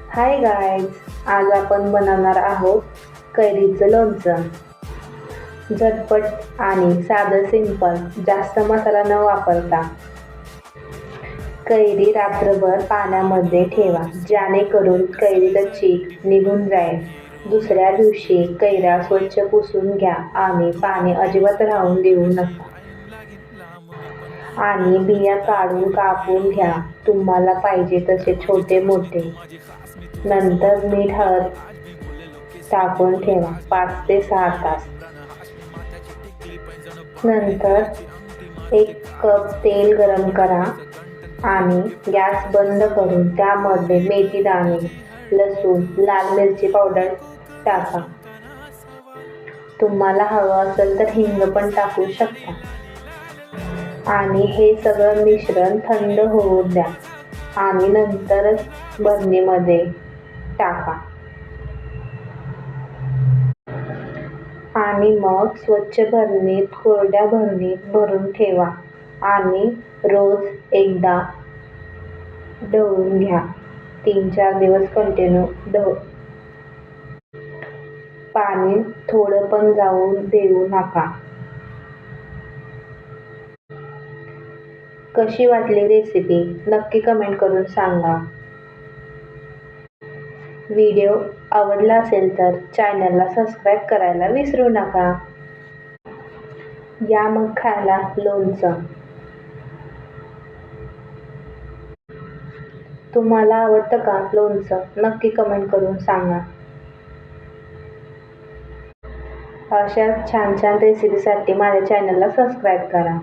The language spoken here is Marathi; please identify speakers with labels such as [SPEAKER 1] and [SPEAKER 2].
[SPEAKER 1] हाय गाईज, आज आपण बनवणार आहोत कैरीचं लोणचं. झटपट आणि साधं सिंपल, जास्त मसाला न वापरता. कैरी रात्रभर पाण्यामध्ये ठेवा, जेणेकरून कैरीचा चीक निघून जाईल. दुसऱ्या दिवशी कैऱ्या स्वच्छ पुसून घ्या आणि पाणी अजिबात राहून देऊ नका. आणि बिया काढून कापून घ्या, तुम्हाला पाहिजे तसे छोटे मोठे. नंतर मीठ हळद टाकून ठेवा 5 ते 6 तास. नंतर 1 कप तेल गरम करा आणि गॅस बंद करून त्यामध्ये मेथी दाणे, लसूण, लाल मिरची पावडर टाका. तुम्हाला हवं असेल तर हिंग पण टाकू शकता. आणि हे सगळं मिश्रण थंड होऊ द्या आणि नंतरच भरणीमध्ये टाका. आणि मग स्वच्छ भरणीत, कोरड्या भरणीत भरून ठेवा आणि रोज एकदा ढवळून घ्या. 3-4 दिवस कंटिन्यू पाणी थोडं पण जाऊ देऊ नका. कशी वाटली रेसिपी नक्की कमेंट करून सांगा. व्हिडिओ आवडला असेल तर चॅनलला सबस्क्राईब करायला विसरू नका. या मग खायला लोणचं. तुम्हाला आवडतं का लोणचं? नक्की कमेंट करून सांगा. अशाच छान छान रेसिपीसाठी माझ्या चॅनलला सबस्क्राईब करा.